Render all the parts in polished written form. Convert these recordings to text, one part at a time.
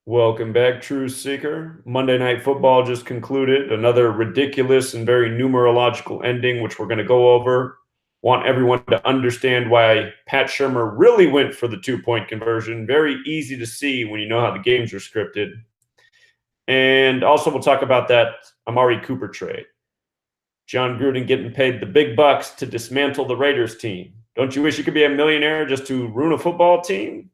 Welcome back, Truth Seeker. Monday Night Football just concluded. Another ridiculous and very numerological ending, which we're going to go over. Want everyone to understand why Pat Shurmur really went for the 2-point conversion. Very easy to see when you know how the games are scripted. And also we'll talk about that Amari Cooper trade. John Gruden getting paid the big bucks to dismantle the Raiders team. Don't you wish you could be a millionaire just to ruin a football team?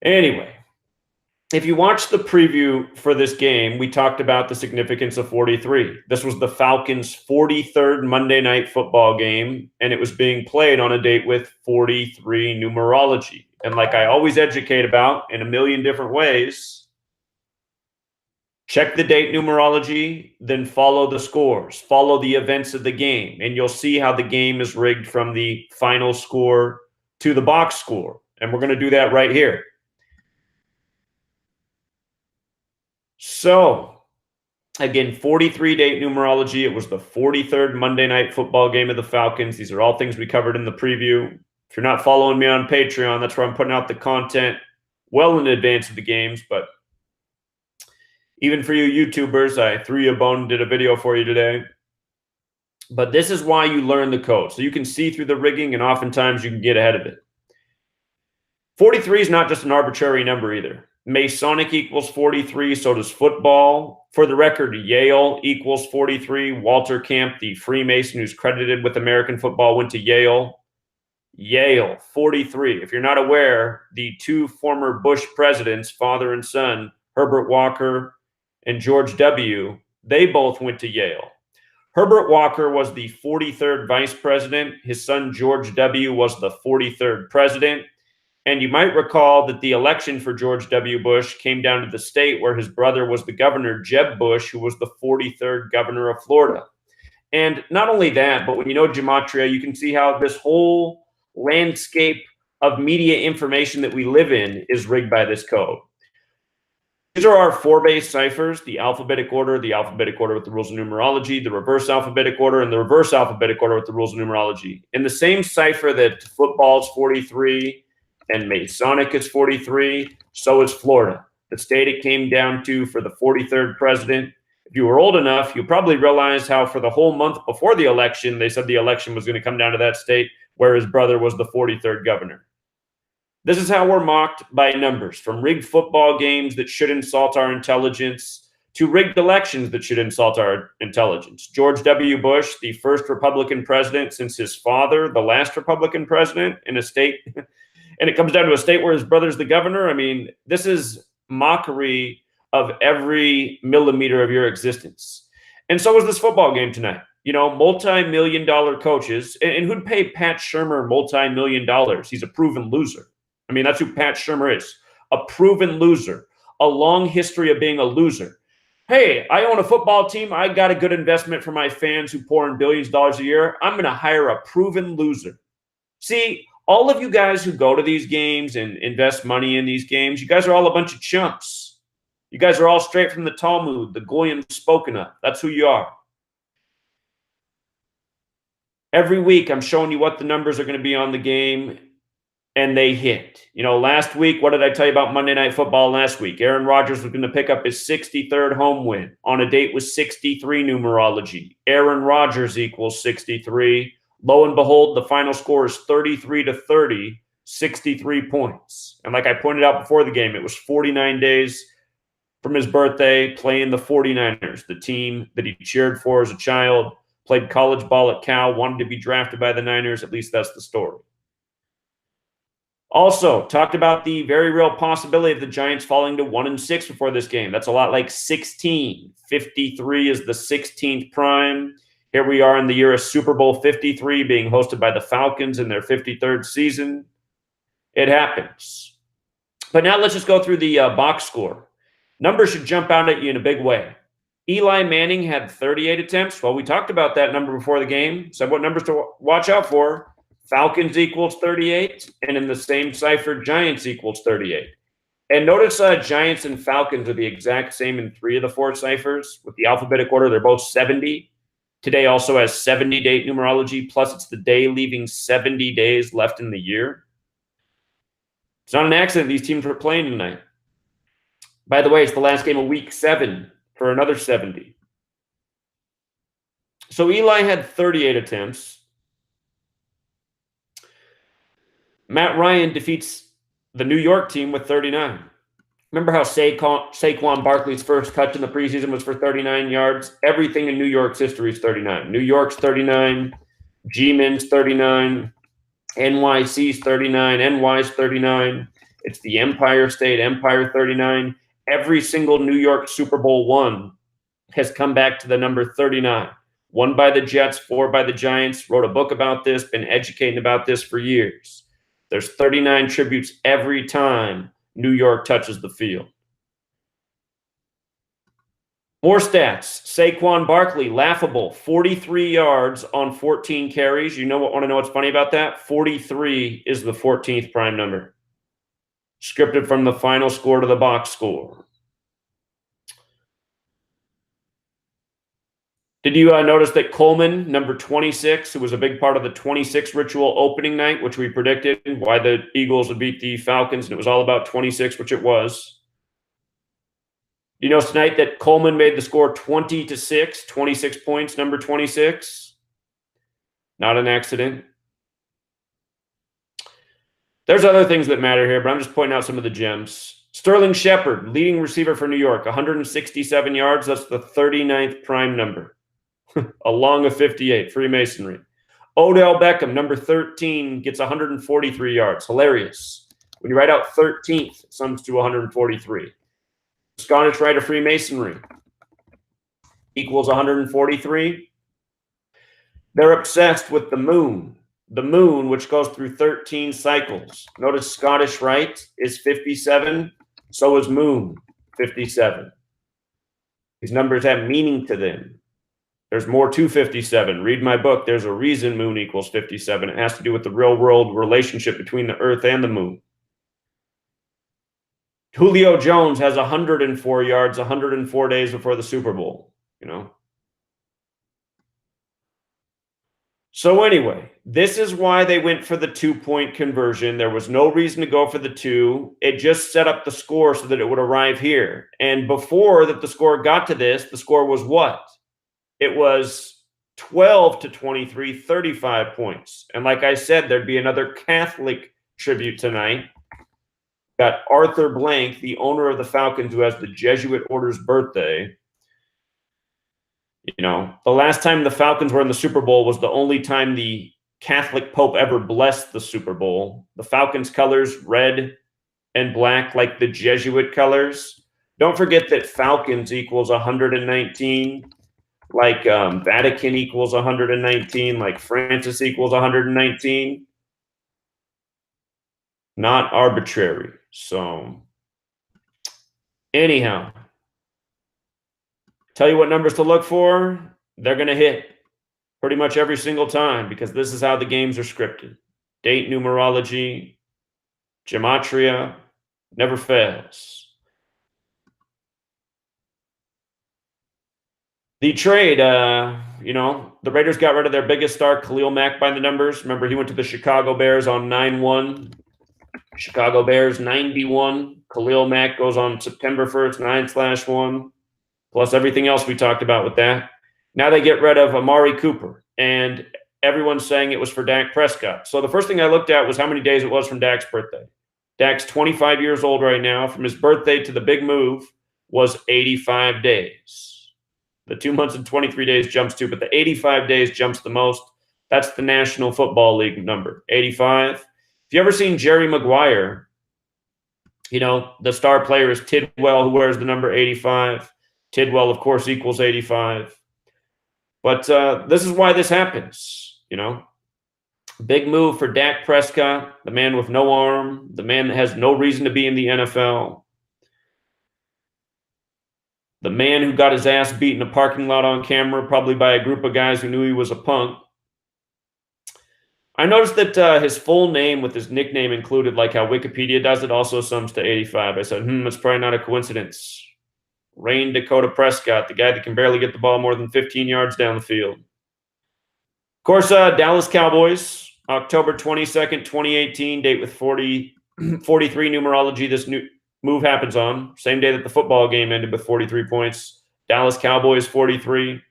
Anyway, if you watch the preview for this game, we talked about the significance of 43. This was the Falcons' 43rd Monday Night Football game, and it was being played on a date with 43 numerology. And like I always educate about in a million different ways, check the date numerology, then follow the scores, follow the events of the game, and you'll see how the game is rigged from the final score to the box score. And we're going to do that right here. So, again, 43 date numerology. It was the 43rd Monday Night Football game of the Falcons. These are all things we covered in the preview. If you're not following me on Patreon, that's where I'm putting out the content well in advance of the games. But even for you YouTubers, I threw you a bone and did a video for you today. But this is why you learn the code. So you can see through the rigging, and oftentimes you can get ahead of it. 43 is not just an arbitrary number either. Masonic equals 43, so does football. For the record, Yale equals 43. Walter Camp, the Freemason who's credited with American football, went to Yale. Yale, 43. If you're not aware, the two former Bush presidents, father and son, Herbert Walker and George W., they both went to Yale. Herbert Walker was the 43rd vice president. His son, George W., was the 43rd president. And you might recall that the election for George W. Bush came down to the state where his brother was the governor, Jeb Bush, who was the 43rd governor of Florida. And not only that, but when you know Gematria, you can see how this whole landscape of media information that we live in is rigged by this code. These are our four base ciphers: the alphabetic order with the rules of numerology, the reverse alphabetic order, and the reverse alphabetic order with the rules of numerology. In the same cipher that football's 43, and Masonic is 43, so is Florida, the state it came down to for the 43rd president. If you were old enough, you probably realized how for the whole month before the election, they said the election was going to come down to that state where his brother was the 43rd governor. This is how we're mocked by numbers, from rigged football games that should insult our intelligence to rigged elections that should insult our intelligence. George W. Bush, the first Republican president since his father, the last Republican president in a state and it comes down to a state where his brother's the governor. I mean, this is mockery of every millimeter of your existence. And so is this football game tonight. You know, multi-million-dollar coaches. And who'd pay Pat Shurmur multi-million-dollars? He's a proven loser. I mean, that's who Pat Shurmur is. A proven loser. A long history of being a loser. Hey, I own a football team. I got a good investment for my fans who pour in billions of dollars a year. I'm going to hire a proven loser. See, all of you guys who go to these games and invest money in these games, you guys are all a bunch of chumps. You guys are all straight from the Talmud, the Goyim spoken of. That's who you are. Every week, I'm showing you what the numbers are going to be on the game, and they hit. You know, last week, what did I tell you about Monday Night Football last week? Aaron Rodgers was going to pick up his 63rd home win on a date with 63 numerology. Aaron Rodgers equals 63. Lo and behold, the final score is 33-30, 63 points. And like I pointed out before the game, it was 49 days from his birthday playing the 49ers, the team that he cheered for as a child, played college ball at Cal, wanted to be drafted by the Niners. At least that's the story. Also, talked about the very real possibility of the Giants falling to 1-6 before this game. That's a lot like 16. 53 is the 16th prime. Here we are in the year of Super Bowl 53 being hosted by the Falcons in their 53rd season. It happens. But now let's just go through the box score. Numbers should jump out at you in a big way. Eli Manning had 38 attempts. Well, we talked about that number before the game. Said what numbers to watch out for. Falcons equals 38, and in the same cipher, Giants equals 38. And notice Giants and Falcons are the exact same in 3 of the 4 ciphers. With the alphabetic order, they're both 70. Today also has 70 date numerology, plus it's the day leaving 70 days left in the year. It's not an accident these teams were playing tonight. By the way, it's the last game of week 7 for another 70. So Eli had 38 attempts. Matt Ryan defeats the New York team with 39. Remember how Saquon Barkley's first touch in the preseason was for 39 yards? Everything in New York's history is 39. New York's 39, G-Min's 39, NYC's 39, NY's 39. It's the Empire State, Empire 39. Every single New York Super Bowl won has come back to the number 39. 1 by the Jets, 4 by the Giants. Wrote a book about this, been educating about this for years. There's 39 tributes every time New York touches the field. More stats. Saquon Barkley, laughable, 43 yards on 14 carries. You want to know what's funny about that? 43 is the 14th prime number. Scripted from the final score to the box score. Did you notice that Coleman, number 26, who was a big part of the 26 ritual opening night, which we predicted why the Eagles would beat the Falcons, and it was all about 26, which it was. You notice tonight that Coleman made the score 20-6, 26 points, number 26. Not an accident. There's other things that matter here, but I'm just pointing out some of the gems. Sterling Shepard, leading receiver for New York, 167 yards. That's the 39th prime number. Along of 58, Freemasonry. Odell Beckham, number 13, gets 143 yards. Hilarious. When you write out 13th, it sums to 143. Scottish Rite of Freemasonry equals 143. They're obsessed with the moon. The moon, which goes through 13 cycles. Notice Scottish Rite is 57. So is moon, 57. These numbers have meaning to them. There's more to 57. Read my book. There's a reason moon equals 57. It has to do with the real world relationship between the earth and the moon. Julio Jones has 104 yards, 104 days before the Super Bowl, So anyway, this is why they went for the 2-point conversion. There was no reason to go for the 2. It just set up the score so that it would arrive here. And before that the score got to this, the score was what? It was 12-23, 35 points. And like I said, there'd be another Catholic tribute tonight. Got Arthur Blank, the owner of the Falcons, who has the Jesuit order's birthday. The last time the Falcons were in the Super Bowl was the only time the Catholic Pope ever blessed the Super Bowl. The Falcons' colors, red and black, like the Jesuit colors. Don't forget that Falcons equals 119, like Vatican equals 119, like Francis equals 119. Not arbitrary. So, anyhow, tell you what numbers to look for. They're going to hit pretty much every single time because this is how the games are scripted. Date numerology, gematria, never fails. The trade, the Raiders got rid of their biggest star, Khalil Mack, by the numbers. Remember, he went to the Chicago Bears on 9-1. Chicago Bears 91. Khalil Mack goes on September 1st, 9/1. Plus everything else we talked about with that. Now they get rid of Amari Cooper, and everyone's saying it was for Dak Prescott. So the first thing I looked at was how many days it was from Dak's birthday. Dak's 25 years old right now. From his birthday to the big move was 85 days. The 2 months and 23 days jumps too, but the 85 days jumps the most. That's the National Football League number, 85. If you ever seen Jerry Maguire, the star player is Tidwell, who wears the number 85. Tidwell, of course, equals 85. But this is why this happens, Big move for Dak Prescott, the man with no arm, the man that has no reason to be in the NFL. The man who got his ass beat in a parking lot on camera, probably by a group of guys who knew he was a punk. I noticed that his full name with his nickname included, like how Wikipedia does it, also sums to 85. I said, that's probably not a coincidence. Rain Dakota Prescott, the guy that can barely get the ball more than 15 yards down the field. Of course, Dallas Cowboys, October 22nd, 2018, date with 43 numerology. move happens on. Same day that the football game ended with 43 points. Dallas Cowboys 43.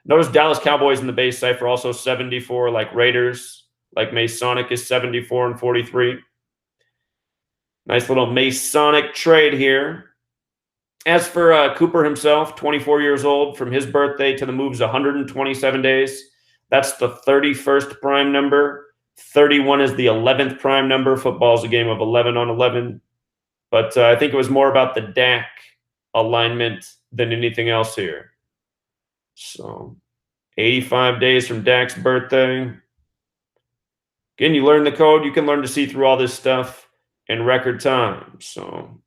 Notice Dallas Cowboys in the base cipher also 74, like Raiders, like Masonic is 74 and 43. Nice little Masonic trade here. As for Cooper himself, 24 years old, from his birthday to the move's 127 days. That's the 31st prime number. 31 is the 11th prime number. Football is a game of 11 on 11. But I think it was more about the Dak alignment than anything else here. So 85 days from Dak's birthday. Again, you learn the code. You can learn to see through all this stuff in record time. So